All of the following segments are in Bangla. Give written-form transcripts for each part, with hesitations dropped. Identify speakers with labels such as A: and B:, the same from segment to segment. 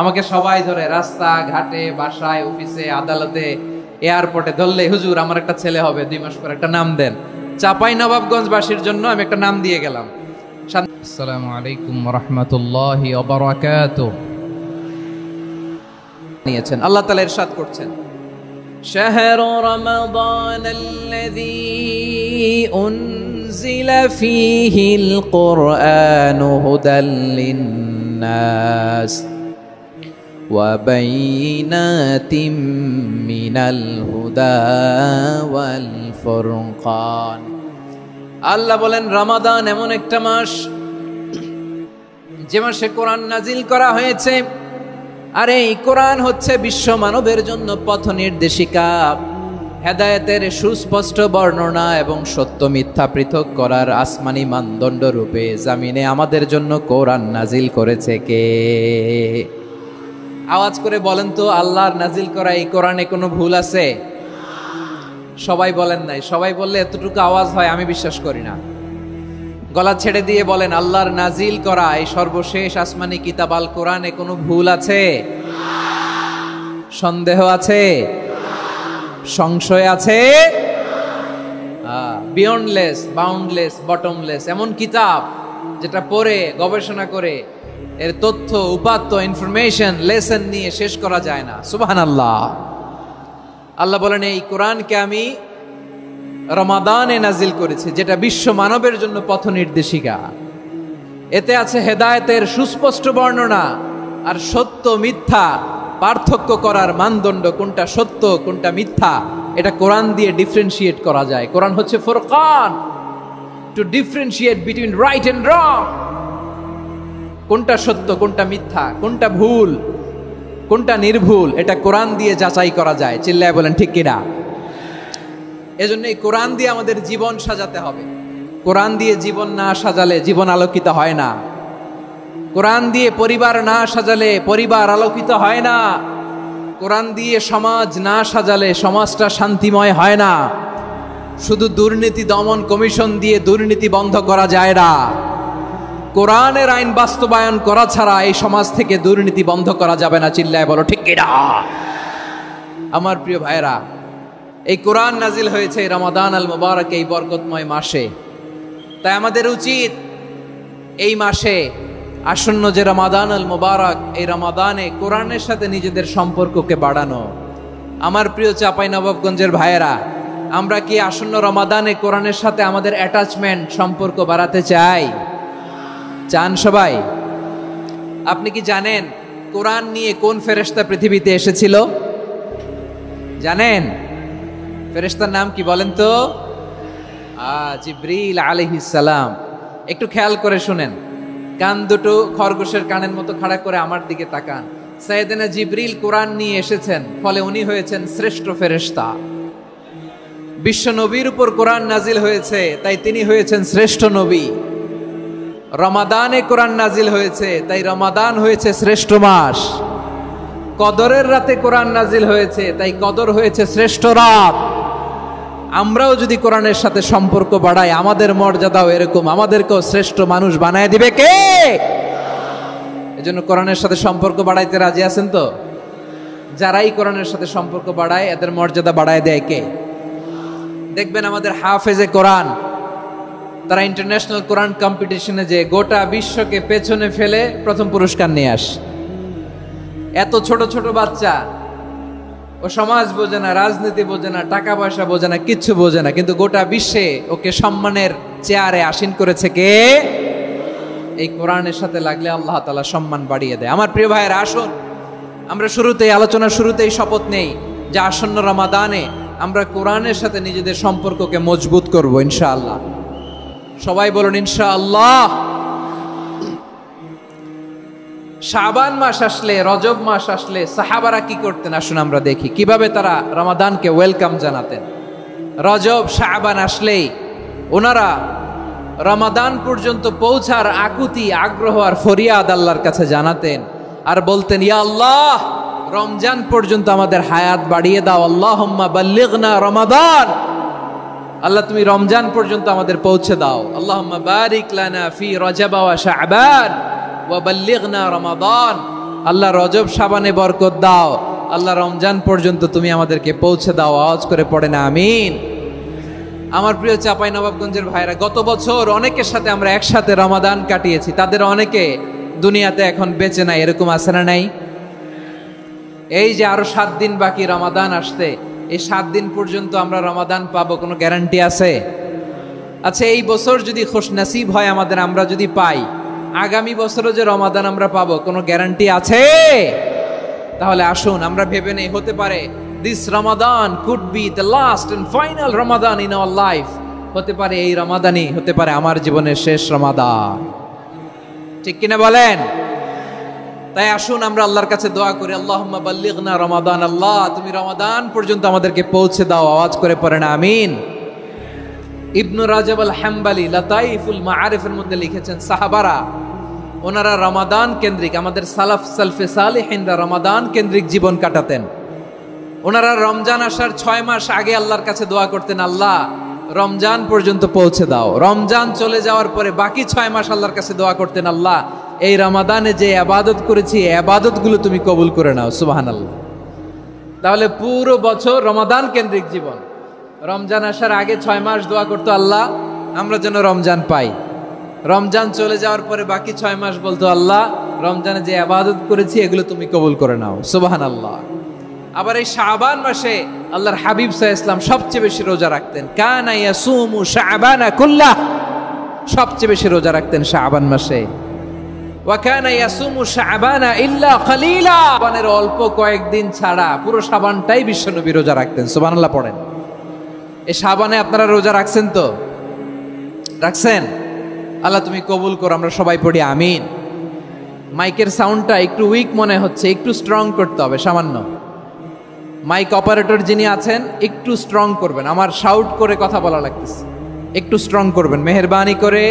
A: আমাকে সবাই ধরে, রাস্তা ঘাটে, বাসায়, অফিসে, আদালতে, এয়ারপোর্টে ধরলে, হুজুর আমার একটা ছেলে হবে 2 মাস পর, একটা নাম দেন। চাঁপাইনবাবগঞ্জবাসীর জন্য আমি একটা নাম দিয়ে গেলাম। আসসালামু আলাইকুম ওয়া রাহমাতুল্লাহি ওয়া বারাকাতুহু। নিয়েছেন আল্লাহ তাআলা ইরশাদ করছেন, শাহরু রমাদানাল্লাযী উনজিলা ফীহিল কুরআনু হুদাল লিন্নাস ওয়া বাইয়িনাতিম মিনাল হুদা ওয়াল ফুরকান। আল্লাহ বলেন, রমাদান এমন একটা মাস যে মাসে কোরআন নাজিল করা হয়েছে, আর এই কোরআন হচ্ছে বিশ্ব মানবের জন্য পথ নির্দেশিকা, হেদায়েতের সুস্পষ্ট বর্ণনা এবং সত্য মিথ্যা পৃথক করার আসমানি মানদণ্ড রূপে জামিনে আমাদের জন্য কোরআন নাজিল করেছে কে? আওয়াজ করে বলেন তো, আল্লাহর নাজিল করা এই কোরআনে কোনো ভুল আছে? সবাই বলেন নাই। সবাই বললে এতটুকু আওয়াজ হয় আমি বিশ্বাস করি না। গলা ছেড়ে দিয়ে বলেন, আল্লাহর নাজিল করা এই সর্বশেষ আসমানি কিতাব আল কোরআনে কোনো ভুল আছে? সন্দেহ আছে? সংশয় আছে? বিয়ন্ডলেস, বাউন্ডলেস, বটমলেস এমন কিতাব যেটা পড়ে গবেষণা করে এর তথ্য, উপাত্ত, ইনফরমেশন, লেসন নিয়ে শেষ করা যায় না। সুবহানাল্লাহ। আল্লাহ বলেন, এই কোরআনকে আমি রমাদানে নাজিল করেছি, যেটা বিশ্ব মানবের জন্য পথ নির্দেশিকা। এতে আছে হেদায়েতের সুস্পষ্ট বর্ণনা আর সত্য মিথ্যা পার্থক্য করার মানদণ্ড, কোনটা সত্য কোনটা মিথ্যা এটা কোরআন দিয়ে ডিফারেন্সিয়েট করা যায়। কোরআন হচ্ছে Furqan, to differentiate between right and wrong. কোনটা সত্য, কোনটা মিথ্যা, কোনটা ভুল, কোনটা নির্ভুল, এটা কোরআন দিয়ে যাচাই করা যায়। চিল্লায় বলেন ঠিক কিনা? এজন্য এই কোরআন দিয়ে আমাদের জীবন সাজাতে হবে। কোরআন দিয়ে জীবন না সাজালে জীবন আলোকিত হয় না। কোরআন দিয়ে পরিবার না সাজালে পরিবার আলোকিত হয় না। কোরআন দিয়ে সমাজ না সাজালে সমাজটা শান্তিময় হয় না। শুধু দুর্নীতি দমন কমিশন দিয়ে দুর্নীতি বন্ধ করা যায় না। কোরআনের আইন বাস্তবায়ন করা ছাড়া এই সমাজ থেকে দুর্নীতি বন্ধ করা যাবে না। চিল্লায় বলো ঠিক কিনা? আমার প্রিয় ভাইরা, এই কোরআন নাজিল হয়েছে রমাদান আল মুবারক, এই বরকতময় মাসে। তাই আমাদের উচিত এই মাসে আসন্ন যে রমাদান আল মুবারক, এই রমাদানে কোরআনের সাথে নিজেদের সম্পর্ককে বাড়ানো। আমার প্রিয় চাঁপাইনবাবগঞ্জের ভাইয়েরা, আমরা কি আসন্ন রমাদানে কোরআনের সাথে আমাদের অ্যাটাচমেন্ট, সম্পর্ক বাড়াতে চাই? চান সবাই? আপনি কি জানেন কোরআন নিয়ে কোন ফেরেশতা পৃথিবীতে এসেছিল? জানেন? ফেরেশতার নাম কি বলেন তো? জিবরিল আলাইহিস সালাম। একটু খেয়াল করে শুনেন, কান দুটো খরগোশের কানের মতো খাড়া করে আমার দিকে তাকান। সাইয়েদনা জিবরিল কোরআন নিয়ে এসেছেন, ফলে উনি হয়েছেন শ্রেষ্ঠ ফেরেশতা। বিশ্ব নবীর উপর কোরআন নাজিল হয়েছে, তাই তিনি হয়েছেন শ্রেষ্ঠ নবী। রমাদানে কোরআন নাজিল হয়েছে, তাই রমাদান হয়েছে শ্রেষ্ঠ মাস। কদরের রাতে কোরআন নাজিল হয়েছে, তাই কদর হয়েছে শ্রেষ্ঠ রাত। আমরাও যদি কোরআনের সাথে সম্পর্ক বাড়াই, আমাদের মর্যাদাও এরকম, আমাদেরকেও শ্রেষ্ঠ মানুষ বানায় দিবে কে? এজন্য কোরআনের সাথে সম্পর্ক বাড়াইতে রাজি আছেন তো? যারাই কোরআনের সাথে সম্পর্ক বাড়ায় এদের মর্যাদা বাড়ায় দেয় কে? দেখবেন আমাদের হাফেজে কোরআন, তারা ইন্টারন্যাশনাল কোরআন কম্পিটিশনে যে গোটা বিশ্বকে পেছনে ফেলে প্রথম পুরস্কার নিয়ে আসে। এত ছোট ছোট বাচ্চা, ও সমাজ বোঝে না, রাজনীতি বোঝে না, টাকা পয়সা বোঝে না, কিচ্ছু বোঝে না, কিন্তু গোটা বিশ্বে ওকে সম্মানের চেয়ারে আসীন করেছে কে? এই কোরআনের সাথে লাগলে আল্লাহ তাআলা সম্মান বাড়িয়ে দেয়। আমার প্রিয় ভাইয়েরা, আসুন আমরা শুরুতেই, আলোচনার শুরুতেই শপথ নেই যে আসন্ন রমাদানে আমরা কোরআনের সাথে নিজেদের সম্পর্ককে মজবুত করব ইনশাআল্লাহ। সবাই বলুন ইনশাআল্লাহ। শাবান মাস আসলে, রজব মাস আসলে সাহাবারা কি করতেন আসুন আমরা দেখি, কিভাবে তারা রমাদানকে ওয়েলকাম জানাতেন। রজব শাবান আসলেই ওনারা রমাদান পর্যন্ত পৌঁছার আকুতি, আগ্রহ আর ফরিয়াদ আল্লাহর কাছে জানাতেন আর বলতেন, ইয়া আল্লাহ, রমজান পর্যন্ত আমাদের হায়াত বাড়িয়ে দাও। আল্লাহুম্মা বাল্লিগনা রমাদান, আল্লাহ তুমি রমজান পর্যন্ত আমাদের পৌঁছে দাও। আল্লাহুম্মা বারিক লানা ফি রজব ওয়া শাবান ওয়া বাল্লিগনা রমাদান, আল্লাহ রজব শাবানে বরকত দাও, আল্লাহ রমজান পর্যন্ত তুমি আমাদেরকে পৌঁছে দাও। আওয়াজ করে পড়ে না আমিন। আমার প্রিয় চাঁপাইনবাবগঞ্জের ভাইরা, গত বছর অনেকের সাথে আমরা একসাথে রমাদান কাটিয়েছি, তাদের অনেকে দুনিয়াতে এখন বেঁচে নাই, এরকম আছে না নাই? এই যে আরো 7 দিন বাকি রমাদান আসতে, এই 7 দিন পর্যন্ত আমরা রমাদান পাবো, কোনো গ্যারান্টি আছে? আচ্ছা, এই বছর যদি খুশনসিব হয় আমাদের, আমরা যদি পাই, আগামী বছরও যে রমাদান আমরা পাবো, কোনো গ্যারান্টি আছে? তাহলে আসুন আমরা ভেবে নেই, হতে পারে this Ramadan could be the last and final Ramadan in our life. হতে পারে এই রমাদানই হতে পারে আমার জীবনের শেষ রমাদান। ঠিক কিনা বলেন? তাই আসুন আমরা আল্লাহর কাছে দোয়া করি, আল্লাহুম্মা বাল্লিগনা রমাদান। আল্লাহ, তুমি রমাদান পর্যন্ত আমাদেরকে পৌঁছে দাও। আওয়াজ করে পড়েন আমিন। ইবনু রাজব আল হাম্বালি লাতাইফুল মাআরিফের মধ্যে লিখেছেন, সাহাবারা ওনারা রমাদান কেন্দ্রিক, আমাদের সালাফ সালফে সালেহিনরা রমাদান কেন্দ্রিক জীবন কাটাতেন। ওনারা রমজান আসার 6 মাস আগে আল্লাহর কাছে দোয়া করতেন, আল্লাহ রমজান পর্যন্ত পৌঁছে দাও। রমজান চলে যাওয়ার পরে বাকি 6 মাস আল্লাহর কাছে দোয়া করতেন, আল্লাহ এই রমাদানে যে ইবাদত করেছি এই ইবাদতগুলো তুমি কবুল করে নাও। সুবহানাল্লাহ। তাহলে পুরো বছর রমাদান কেন্দ্রিক জীবন। রমজান আসার আগে 6 মাস দোয়া করতো, আল্লাহ আমরা যেন রমজান পাই। রমজান চলে যাওয়ার পরে বাকি 6 মাস বলতো, আল্লাহ রমজানে যে ইবাদত করেছি এগুলো তুমি কবুল করে নাও। সুবহানাল্লাহ। আবার এই শাবান মাসে আল্লাহর হাবিব সাল্লাল্লাহু আলাইহি ওয়াসাল্লাম সবচেয়ে বেশি রোজা রাখতেন। কানা ইয়াসুমু শাবানা কুল্লাহ, সবচেয়ে বেশি রোজা রাখতেন শাবান মাসে। ওয়া কানা ইয়াসুমু শাবানা ইল্লা খলিলা, শাবানের অল্প কয়েকদিন ছাড়া পুরো শাবানটাই বিশ্বনবী রোজা রাখতেন। সুবহানাল্লাহ পড়েন। এই শাবানে আপনারা রোজা রাখছেন তো? রাখছেন? আল্লাহ তুমি কবুল করো। আমরা সবাই পড়ি আমিন। মাইকের সাউন্ডটা একটু উইক মনে হচ্ছে, একটু স্ট্রং করতে হবে সামান্য। মাইক অপারেটর যিনি আছেন একটু স্ট্রং করবেন, আমার শাউট করে কথা বলা লাগতেছে, একটু স্ট্রং করবেন মেহেরবানি করে।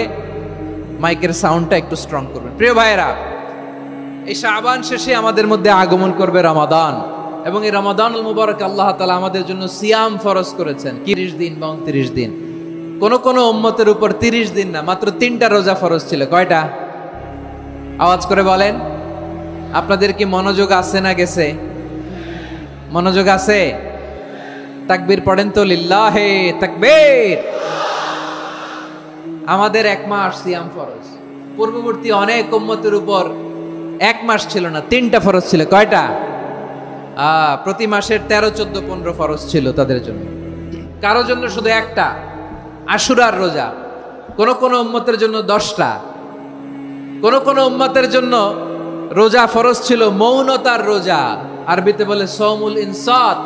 A: মাইকের সাউন্ডটা একটু স্ট্রং করবেন। প্রিয় ভাইয়েরা, এই শাবান শেষে আমাদের মধ্যে আগমন করবে রমাদান, এবং এই রমাদানুল মুবারক আল্লাহ তাআলা আমাদের জন্য সিয়াম ফরজ করেছেন 30 দিন বা 29 দিন। কোন উম্মতের উপর 30 দিন না, মাত্র 3টা রোজা ফরজ ছিল। কয়টা? আওয়াজ করে বলেন। আপনাদের কি মনোযোগ আছে না গেছে? মনোযোগ আছে? তাকবীর পড়েন তো, লিল্লাহে তাকবীর। আমাদের 1 মাস সিয়াম ফরজ। পূর্ববর্তী অনেক উম্মতের উপর 1 মাস ছিল না, 3টা ফরজ ছিল। কয়টা? প্রতি মাসের 13, 14, 15 ফরজ ছিল তাদের জন্য। কারো জন্য শুধু একটা, আশুরার রোজা। কোন উম্মতের জন্য 10টা। কোন উম্মতের জন্য রোজা ফরজ ছিল মৌনতার রোজা, আরবিতে বলে সৌমুল ইনসাত,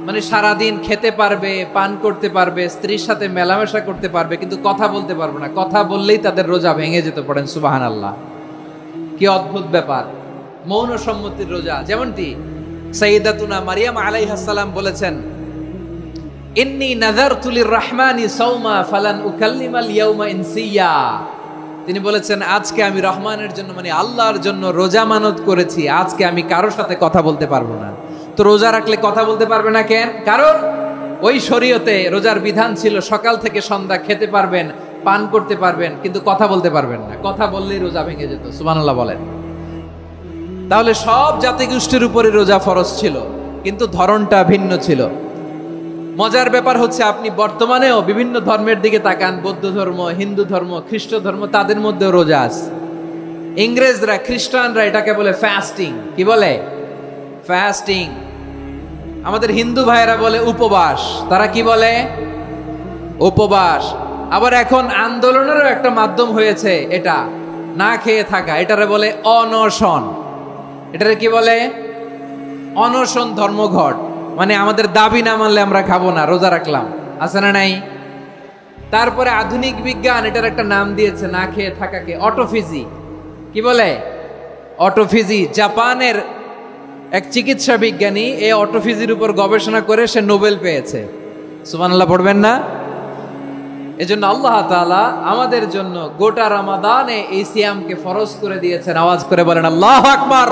A: মানে সারাদিন খেতে পারবে, পান করতে পারবে, স্ত্রীর সাথে মেলামেশা করতে পারবে, কিন্তু কথা বলতে পারবে না। কথা বললেই তাদের রোজা ভেঙে যেত। পড়েন সুবহানাল্লাহ। কি অদ্ভুত ব্যাপার! মৌন সম্মতির রোজা। যেমনটি সাইয়্যিদাতুনা মারিয়াম আলাইহিস সালাম বলেছেন, ইন্নী নাযারতু লির-রাহমানি সাওমা ফালান উকাল্লিমাল ইয়াওমা ইনসিয়া। তিনি বলেছেন, আজকে আমি রহমানের জন্য, মানে আল্লাহর জন্য রোজা মানত করেছি, আজকে আমি কারোর সাথে কথা বলতে পারবো না। তো রোজা রাখলে কথা বলতে পারবে না কেন? কারণ ওই শরীয়তে রোজার বিধান ছিল সকাল থেকে সন্ধ্যা খেতে পারবেন, পান করতে পারবেন, কিন্তু কথা বলতে পারবেন না। কথা বললেই রোজা ভেঙে যেত। সুবহানাল্লাহ বলেন। তাহলে সব জাতিগোষ্ঠীর উপরে রোজা ফরজ ছিল, কিন্তু ধরনটা ভিন্ন ছিল। মজার ব্যাপার হচ্ছে, আপনি বর্তমানেও বিভিন্ন ধর্মের দিকে তাকান, বৌদ্ধ ধর্ম, হিন্দু ধর্ম, খ্রিস্ট ধর্ম, তাদের মধ্যেও রোজা আছে। ইংরেজরা, খ্রিস্টানরা এটাকে বলে ফাস্টিং। কি বলে? ফাস্টিং। আমাদের হিন্দু ভাইয়েরা বলে উপবাস। তারা কি বলে? উপবাস। আবার এখন আন্দোলনেরও একটা মাধ্যম হয়েছে এটা, না খেয়ে থাকা। এটারে বলে অনশন। এটারে কি বলে? অনশন ধর্মঘট। মানে আমাদের দাবি না মানলে আমরা খাবো না, রোজা রাখলাম। আছে না নাই? তারপরে আধুনিক বিজ্ঞান এটার একটা নাম দিয়েছে না খেয়ে থাকাকে, অটোফিজি। কি বলে? অটোফিজি। জাপানের এক চিকিৎসা বিজ্ঞানী এই অটোফিজির উপর গবেষণা করে সে নোবেল পেয়েছে। সুবহানাল্লাহ পড়বেন না? এজন্য আল্লাহ তাআলা আমাদের জন্য গোটা রমাদানে এই সিয়ামকে ফরজ করে দিয়েছেন। আওয়াজ করে বলেন আল্লাহু আকবার।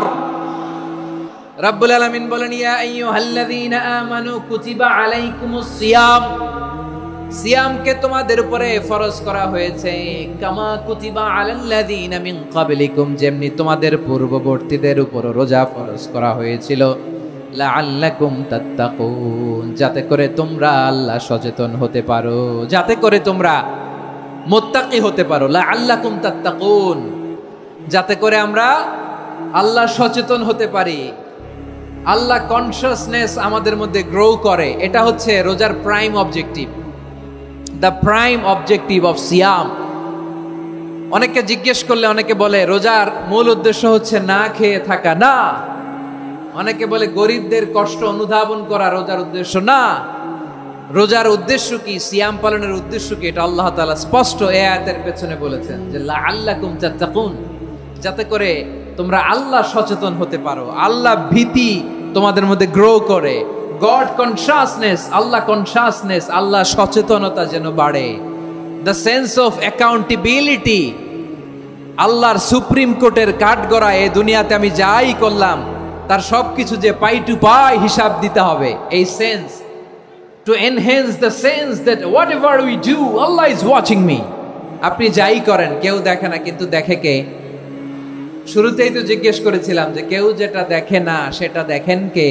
A: রাব্বুল আলামিন বলেন, ইয়া আইয়ুহাল্লাযীনা আমানু কুতিবা আলাইকুমুস সিয়াম। সিয়ামকে তোমাদের উপরে ফরজ করা হয়েছে কামা কুতিবা আলাল্লাযীনা মিন ক্বাবলিকুম, যেমনি তোমাদের পূর্ববর্তীদের উপর রোজা ফরজ করা হয়েছিল, লাআল্লাকুম তাত্তাকুন, যাতে করে তোমরা আল্লাহ সচেতন হতে পারো, যাতে করে তোমরা মুত্তাকি হতে পারো। লাআল্লাকুম তাত্তাকুন, যাতে করে আমরা আল্লাহ সচেতন হতে পারি, আল্লাহ কনসিয়াসনেস আমাদের মধ্যে গ্রো করে। এটা হচ্ছে রোজার prime objective, the prime objective of সিয়াম। অনেকে জিজ্ঞেস করলে অনেকে বলে রোজার মূল উদ্দেশ্য হচ্ছে না খেয়ে থাকা। না। অনেকে বলে গরিবদের কষ্ট অনুধাবন করা রোজার উদ্দেশ্য। না। রোজার উদ্দেশ্য কি, সিয়াম পালনের উদ্দেশ্য কি, এটা আল্লাহ তাআলা স্পষ্ট এই আয়াতের পেছনে বলেছেন যে লাআল্লাকুম তাত্তাকুন, যাতে করে তোমরা আল্লাহ সচেতন হতে পারো, আল্লাহ ভীতি তোমাদের মধ্যে গ্রো করে, গড কনসিয়াসনেস, আল্লাহ কনসিয়াসনেস, আল্লাহ সচেতনতা যেন বাড়ে, দ্য সেন্স অফ অ্যাকাউন্টেবিলিটি। আল্লাহর সুপ্রিম কোর্টের কাঠগড়া এই দুনিয়াতে আমি যাই করলাম তার সবকিছু যে পাই টু পাই হিসাব দিতে হবে, এই sense, to enhance the sense that what ever we do Allah is watching me. আপনি যাই করেন কেউ দেখে না, কিন্তু দেখে কে? শুরুতেই তো জিজ্ঞেস করেছিলাম যে কেউ যেটা দেখে না সেটা দেখেন কে?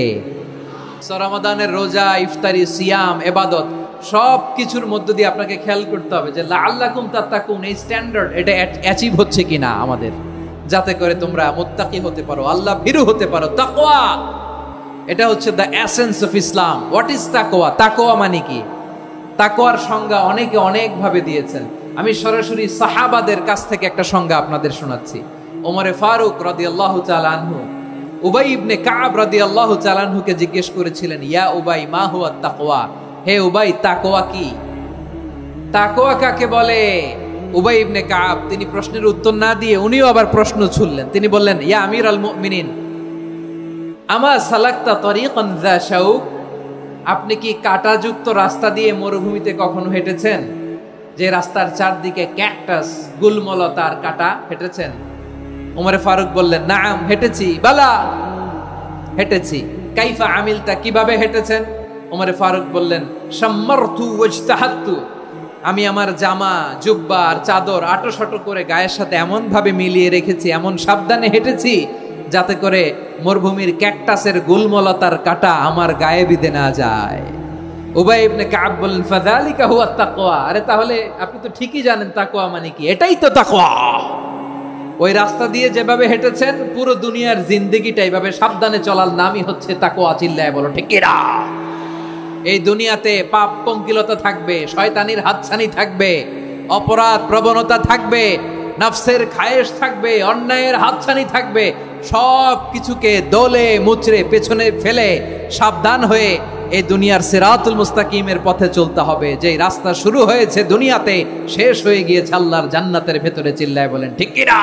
A: রমাদানের রোজা, ইফতারি, সিয়াম, ইবাদত সব কিছুর মধ্য দিয়ে আপনাকে খেয়াল করতে হবে যে লাআল্লাকুম তাত্তাকুন, এই স্ট্যান্ডার্ড এটা অ্যাচিভ হচ্ছে কিনা আমাদের, যাতে করে তোমরা মুত্তাকি হতে পারো, আল্লাহ ভীরু হতে পারো। তাকওয়া, এটা হচ্ছে the essence of Islam. What is তাকওয়া? তাকওয়া মানে কি? তাকওয়ার সংজ্ঞা অনেকে অনেক ভাবে দিয়েছেন। আমি সরাসরি সাহাবাদের কাছ থেকে একটা সংজ্ঞা আপনাদের শোনাচ্ছি। ওমরে ফারুক রাদিয়াল্লাহু তাআলা আনহু উবাই ইবনে কাব রাদিয়াল্লাহু তাআলা আনহুকে জিজ্ঞেস করেছিলেন, ইয়া উবাই মা হুয়া তাকওয়া, হে উবাই তাকওয়া কি? তাকওয়া কাকে বলে? উবাই ইবনে কাব তিনি প্রশ্নের উত্তর না দিয়ে উনিও আবার প্রশ্ন ছুড়লেন। তিনি বললেন, ইয়া আমিরাল মুমিনিন আমা সালাকতা তরিকান যা শাউক, আপনি কি কাঁটাযুক্ত রাস্তা দিয়ে মরুভূমিতে কখনো হেঁটেছেন? যে রাস্তার চারদিকে ক্যাকটাস, গুলমলতার কাঁটা, হেঁটেছেন? ওমরে ফারুক বললেন, নাম হেঁটেছি। বালা, হেঁটেছি। কাইফা আমিলতা, কিভাবে হেঁটেছেন? ওমরে ফারুক বললেন, শাম্মারতু ওয়াজতাহাতু, আমি আমার জামা, জুব্বা আর চাদর আটোশাটো করে গায়ের সাথে এমন ভাবে মিলিয়ে রেখেছি, এমন সাবধানে হেঁটেছি যাতে করে মরুভূমির ক্যাকটাসের গুলমলতার কাঁটা আমার গায়ে বিঁধে না যায়। উবাই ইবনে কাব বললেন, ফাযালিকা হুয়া তাকওয়া, আরে তাহলে আপনি তো ঠিকই জানেন তাকওয়া মানে কি, এটাই তো তাকওয়া। ওই রাস্তা দিয়ে যেভাবে হেঁটেছেন পুরো দুনিয়ার জিন্দেগিটা এইভাবে সাবধানে চলার নামই হচ্ছে তাকওয়া। চিল্লায় বলো ঠিক কিনা? এই দুনিয়াতে পাপ পঙ্কিলতা থাকবে, শয়তানির হাতছানি থাকবে, অপরাধ প্রবণতা থাকবে, নফসের খায়েশ থাকবে, অন্যায়ের হাতছানি থাকবে, সব কিছুকে দোলে মুচড়ে পেছনে ফেলে সাবধান হয়ে এই দুনিয়ার সিরাতুল মুস্তাকিমের পথে চলতে হবে। যেই রাস্তা শুরু হয়েছে দুনিয়াতে শেষ হয়ে গিয়েছে আল্লাহর জান্নাতের ভেতরে। চিল্লায় বলেন ঠিক কিনা?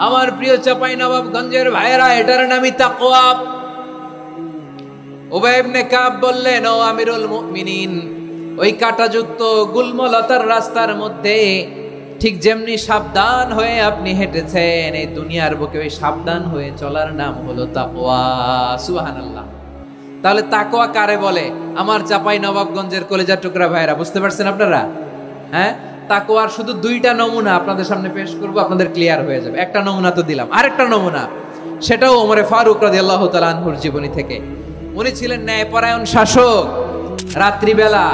A: আমার প্রিয় চাঁপাইনবাবগঞ্জের ভাইয়েরা, এটার নামই তাকওয়া। উবাই ইবনে কাব বললেন, ও আমিরুল মুমিনিন, ওই কাঁটাযুক্ত গুলমলতার রাস্তার মধ্যে ঠিক যেমনি সাবধান হয়ে আপনি হেঁটেছেন, এই দুনিয়ার বুকে ওই সাবধান হয়ে চলার নাম হলো তাকওয়া। সুবহানাল্লাহ। তাহলে তাকওয়া কারে বলে? আমার চাঁপাইনবাবগঞ্জের কলেজার টুকরা ভাইয়েরা, বুঝতে পারছেন আপনারা? হ্যাঁ, তাকওয়ার শুধু দুইটা নমুনা আপনাদের সামনে পেশ করব, আপনাদের ক্লিয়ার হয়ে যাবে। একটা নমুনা তো দিলাম, আরেকটা নমুনা, সেটাও ওমরে ফারুক রাদিয়াল্লাহু তাআলা আনহুর জীবনী থেকে। উনি ছিলেন ন্যায়পরায়ণ শাসক। রাত্রিবেলা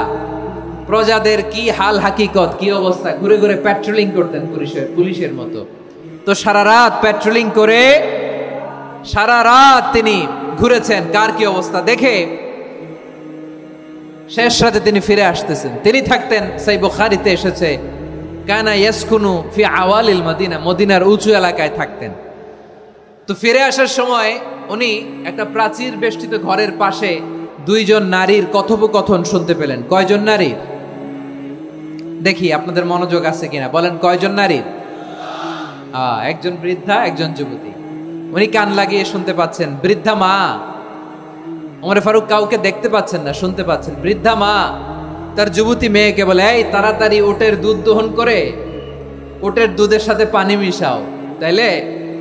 A: প্রজাদের কি হাল হাকিকত, কি অবস্থা, ঘুরে ঘুরে প্যাট্রোলিং করতেন পুলিশের মতো। তো সারা রাত প্যাট্রোলিং করে সারা রাত তিনি ঘুরেছেন কার কি অবস্থা দেখে। শেষ রাতে তিনি ফিরে আসতেছেন। তিনি থাকতেন, সেই বুখারীতে এসেছে, কানা ইয়াসকুনু ফি আওয়ালিল মদিনা, মদিনার উঁচু এলাকায় থাকতেন। তো ফিরে আসার সময় উনি একটা প্রাচীর বেষ্টিত ঘরের পাশে দুইজন নারীর কথোপকথন শুনতে পেলেন। কয়জন নারীর? দেখি আপনাদের মনোযোগ আছে কিনা, বলেন কয়জন নারীর? একজন বৃদ্ধা, একজন যুবতী। উনি কান লাগিয়ে শুনতে পাচ্ছেন। বৃদ্ধা মা, ওমর ফারুক কাউকে দেখতে পাচ্ছেন না, শুনতে পাচ্ছেন। বৃদ্ধা মা তার যুবতী মেয়েকে বলে, এই তাড়াতাড়ি উটের দুধ দহন করে উটের দুধের সাথে পানি মিশাও, তাইলে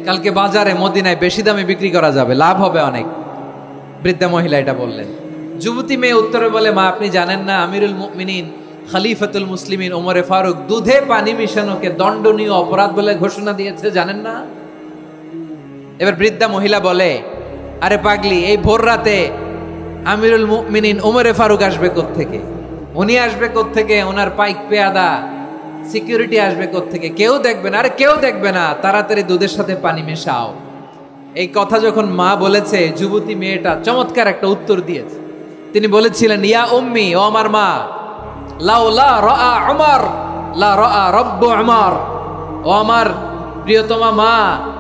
A: কালকে বাজারে মদিনায় বেশি দামে বিক্রি করা যাবে, লাভ হবে অনেক। বৃদ্ধা মহিলা এটা বললেন। যুবতী মেয়ে উত্তরে বলে, মা আপনি জানেন না আমিরুল মুমিনিন খলিফাতুল মুসলিমিন ওমরে ফারুক দুধে পানি মিশানোকে দণ্ডনীয় অপরাধ বলে ঘোষণা দিয়েছে, জানেন না? এবার বৃদ্ধা মহিলা বলে, আরে পাগলি, এই ভোর রাতে আমিরুল মুমিনিন ওমরে ফারুক আসবে কোত্থেকে? উনি আসবে কোত্থেকে? ওনার পাইক পেয়াদা সিকিউরিটি আসবে কোত্থেকে? কেউ দেখবে না। আরে কেউ দেখবে না, তাড়াতাড়ি দুধের সাথে পানি মেশাও। এই কথা যখন মা বলেছে, যুবতী মেয়েটা চমৎকার একটা উত্তর দিয়েছে। তিনি বলেছিলেন, ইয়া উম্মি, ও আমার মা, লাউলা রাআ উমর লা রাআ রব্বু উমর। ও আমার প্রিয়তমা মা,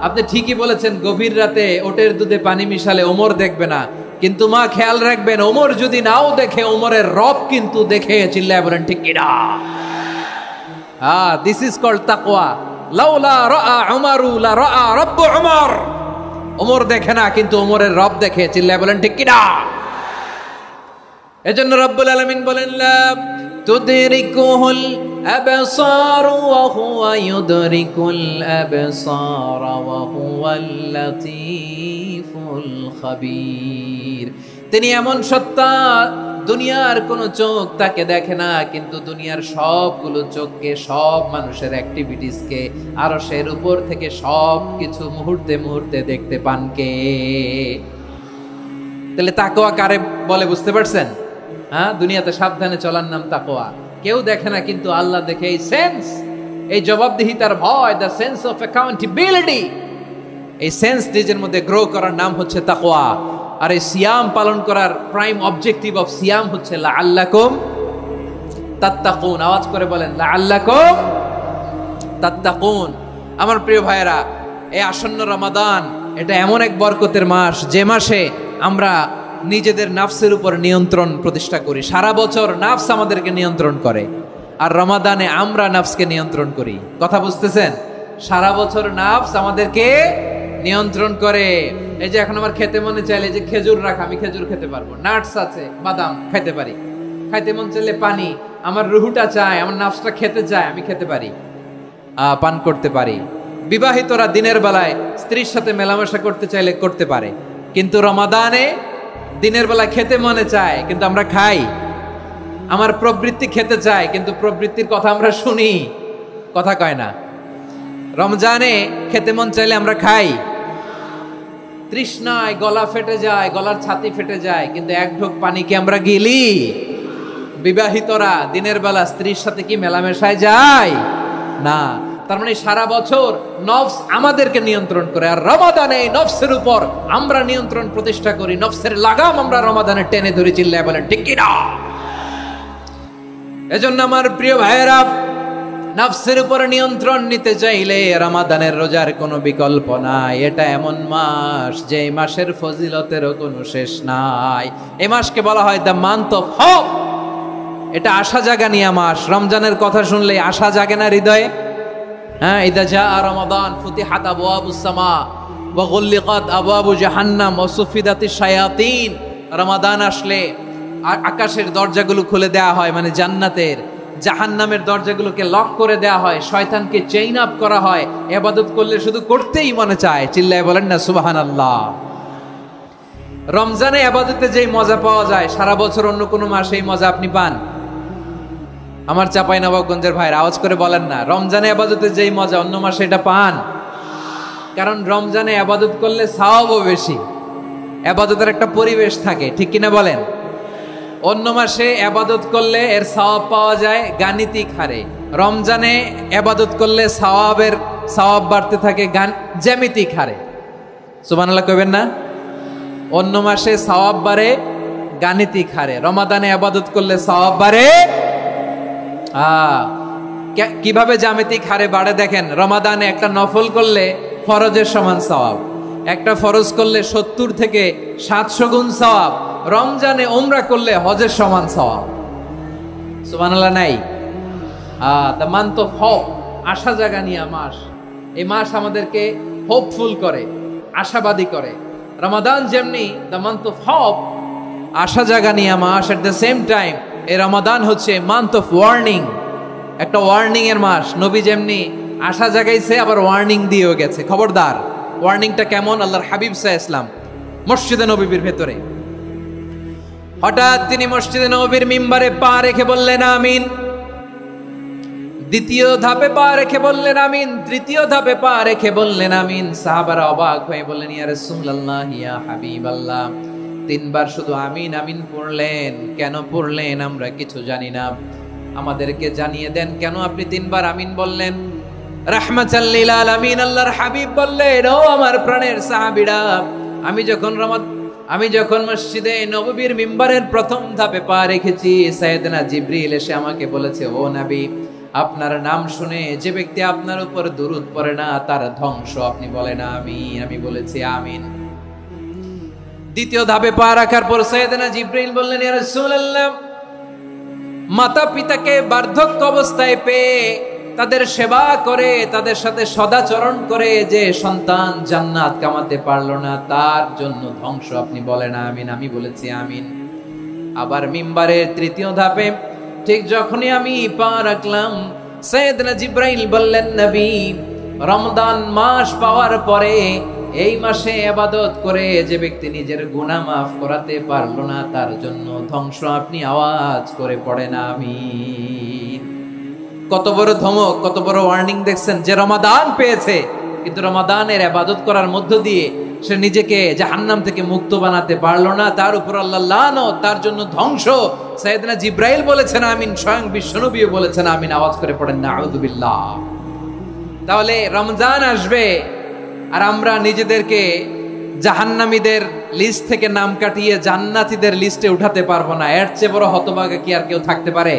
A: আপনি ঠিকই বলেছেন, গভীর রাতে ওটের দুধে পানি মিশালে ওমর দেখবে না, কিন্তু মা খেয়াল রাখবেন, ওমর যদি নাও দেখে, ওমরের রব কিন্তু দেখে। চিল্লায় বলেন ঠিক কিনা? দিস ইজ কল্ড তাকওয়া। লাউলা রাআ উমরু লা রাআ রব্বু উমর। ওমর দেখে না, কিন্তু ওমরের রব দেখে। চিল্লায় বলেন ঠিক কিনা? এজন্য রব্বুল আলামিন বলেন, লা তুদরিকুহুল আবসার ওয়া হুয়া ইউদরিকুল আবসার ওয়া হুয়াল লাতীফুল খাবীর। তিনি এমন সত্তা, দুনিয়ার কোন চোখ তাকে দেখে না, কিন্তু দুনিয়ার সবগুলো চোখকে, সব মানুষের অ্যাক্টিভিটিসকে আরশের উপর থেকে সব কিছু মুহূর্তে মুহূর্তে দেখতে পান কে? তাহলে তাকওয়া কারে বলে বুঝতে পারছেন? হ্যাঁ, দুনিয়াতে সাবধানে চলার নাম তাকওয়া। কেউ দেখে না, কিন্তু আল্লাহ দেখে। এই সেন্স, এই জবাবদিহিতার ভয়, দ্য সেন্স অফ অ্যাকাউন্টেবিলিটি, এই সেন্স নিজের মধ্যে গ্রো করার নাম হচ্ছে তাকওয়া। আর এই সিয়াম পালন করার প্রাইম অবজেক্টিভ অফ সিয়াম হচ্ছে লাআল্লাকুম তাত্তাকুন। আওয়াজ করে বলেন, লাআল্লাকুম তাত্তাকুন। আমার প্রিয় ভাইয়েরা, এই আসন্ন রমাদান, এটা এমন এক বরকতের মাস, যে মাসে আমরা নিজেদের নাফসের উপর নিয়ন্ত্রণ প্রতিষ্ঠা করি। সারা বছর নাফস আমাদেরকে নিয়ন্ত্রণ করে, আর রমাদানে আমরা নাফসকে নিয়ন্ত্রণ করি। কথা বুঝতেছেন? সারা বছর নাফস আমাদেরকে নিয়ন্ত্রণ করে। এই যে এখন আমার খেতে মনে চাইলে, যে খেজুর রাখা, আমি খেজুর খেতে পারবো, নাটস আছে, বাদাম খেতে পারি। খাইতে মন চাইলে পানি, আমার রুহুটা চায়, আমার নাফসটা খেতে চায়, আমি খেতে পারি, পান করতে পারি। বিবাহিতরা দিনের বেলায় স্ত্রীর সাথে মেলামেশা করতে চাইলে করতে পারে, কিন্তু রমাদানে দিনের বেলা খেতে মনে চায়, কিন্তু আমরা খাই। আমার প্রবৃত্তি খেতে চায়, কিন্তু প্রবৃত্তির কথা আমরা শুনি, কথা কয় না। রমজানে খেতে মন চাইলে আমরা খাই, তৃষ্ণায় গলা ফেটে যায়, গলার ছাতি ফেটে যায়, কিন্তু এক ঢোক পানি কি আমরা গিলি? বিবাহিতরা দিনের বেলা স্ত্রীর সাথে কি মেলামেশায় যায়? না। তার মানে সারা বছর নফস আমাদেরকে নিয়ন্ত্রণ করে, আর রমাদানে নফসের উপর আমরা নিয়ন্ত্রণ প্রতিষ্ঠা করি। নফসের লাগাম আমরা রমাদানে টেনে ধরে। চিল্লায় বলেন ঠিক কিনা? এজন্য আমার প্রিয় ভাইয়েরা, নফসের উপর নিয়ন্ত্রণ নিতে চাইলে রমাদানের রোজার কোনো বিকল্প নাই। এটা এমন মাস, যে মাসের ফজিলতেরও কোনো শেষ নাই। এই মাসকে বলা হয় দ্য মান্থ অফ হোপ। এটা আশা জাগানিয়া মাস। রমজানের কথা শুনলে আশা জাগে না হৃদয়ে? হ্যাঁ, ইদা জাআ রমাদান ফুতিহাত আবওয়াবুস সামা ওয়া গুল্লিকাত আবওয়াবু জাহান্নাম ওয়া সুফিদাতিশ শায়াতিন। রমাদান আসলে আকাশের দরজাগুলো খুলে দেয়া হয়, মানে জান্নাতের। জাহান্নামের দরজাগুলোকে লক করে দেয়া হয়, শয়তানকে চেইন আপ করা হয়। ইবাদত করলে শুধু করতেই মনে চায়। চিল্লায় বলেন না সুবহানাল্লাহ। রমজানে ইবাদতে যেই মজা পাওয়া যায়, সারা বছর অন্য কোনো মাসে এই মজা আপনি পান? আমার চাঁপাইনবাবগঞ্জের ভাইরা আওয়াজ করে বলেন না, রমজানে ইবাদতে যেই মজা অন্য মাসে এটা পান? কারণ রমজানে ইবাদত করলে সওয়াবও বেশি, ইবাদতের একটা পরিবেশ থাকে, ঠিক কিনা বলেন? অন্য মাসে ইবাদত করলে এর সওয়াব পাওয়া যায় গাণিতিক হারে, রমজানে ইবাদত করলে সওয়াব বাড়তে থাকে জ্যামিতিক হারে। সুবহানাল্লাহ কইবেন না? অন্য মাসে সওয়াব বাড়ে গাণিতিক হারে, রমাদানে ইবাদত করলে সওয়াব বাড়ে কিভাবে জ্যামিতিক হারে বাড়ে দেখেন। রমাদানে একটা নফল করলে ফরজের সমান সওয়াব, একটা ফরজ করলে 70 থেকে 700 গুণ সওয়াব। রমজানে উমরা করলে হজের সমান সওয়াব। সুবহানাল্লাহ নাই? দ্য মান্থ অফ হোপ, আশা জাগানিয়া মাস। এই মাস আমাদেরকে হোপফুল করে, আশাবাদী করে। রমাদান যেমনি দ্য মান্থ অফ হোপ, আশা জাগানিয়া মাস, এট দ্য সেম টাইম এই রমাদান হচ্ছে মান্থ অফ ওয়ার্নিং, একটা ওয়ার্নিং এর মাস। নবী যেমনি আশা জাগাইছে, আবার ওয়ার্নিং দিয়েও গেছে, খবরদার। ওয়ার্নিংটা কেমন? আল্লাহর হাবিব সাল্লাল্লাহু আলাইহি ওয়াসাল্লাম মসজিদে নববীর ভেতরে হঠাৎ তিনি মসজিদে নববীর মিম্বারে পা রেখে বললেন আমিন। দ্বিতীয় ধাপে পা রেখে বললেন আমিন, তৃতীয় ধাপে পা রেখে বললেন আমিন। সাহাবারা অবাক হয়ে বললেন, ইয়া রাসূলুল্লাহ, ইয়া হাবিবাল্লাহ, তিনবার শুধু আমিন আমিন পড়লেন, কেন পড়লেন আমরা কিছু জানি না, আমাদেরকে জানিয়ে দেন কেন আপনি তিনবার আমিন বললেন। রাহমাতাল লিল আলামিন আল্লাহর হাবিব বললেন, ও আমার প্রাণের সাহাবীরা, আমি যখন মসজিদে নববীর মিম্বারের প্রথম ধাপে পা রেখেছি, সাইয়েদনা জিবরিল এসে আমাকে বলেছে, ও নবী, আপনার নাম শুনে যে ব্যক্তি আপনার উপর দুরূদ পড়ে না তার ধ্বংস। আপনি বলেন আমিন। আমি বলেছি আমিন। দ্বিতীয় ধাপে পা রাখার পর সাইয়েদনা জিবরিল বললেন, ইয়া রাসূলুল্লাহ, মাতা পিতাকে বার্ধক্য অবস্থায় পেয়ে তাদের সেবা করে, তাদের সাথে সদাচরণ করে যে সন্তান জান্নাত কামাতে পারলো না, তার জন্য ধ্বংস। আপনি বলেন আমিন। আমি বলেছি আমিন। আবার মিম্বারের তৃতীয় ধাপে ঠিক যখনই আমি পা রাখলাম, সাইয়েদনা জিবরাইল বললেন, নবী, রমজান মাস পাওয়ার পরে এই মাসে ইবাদত করে যে ব্যক্তি নিজের গুনাহ মাফ করাতে পারলো না, তার জন্য ধ্বংস। আপনি আওয়াজ করে পড়েন আমিন। কত বড় ধমক, কত বড় ওয়ার্নিং দেখছেন। যে রমাদান পেয়েছে কিন্তু রমাদানের ইবাদত করার মধ্য দিয়ে সে নিজেকে জাহান্নাম থেকে মুক্ত বানাতে পারলো না, তার উপর আল্লাহ লানত, তার জন্য ধ্বংস। সাইয়েদনা জিবরাইল বলেছেন আমিন, স্বয়ং বিশ্বনবীও বলেছেন আমিন। আওয়াজ করে পড়েন নাউযু বিল্লাহ। তাহলে রমজান আসবে আর আমরা নিজেদেরকে জাহান্নামীদের লিস্ট থেকে নাম কাটিয়ে জান্নাতীদের লিস্টে উঠাতে পারবো না। এর চেয়ে বড় হতভাগা কি আর কেউ থাকতে পারে?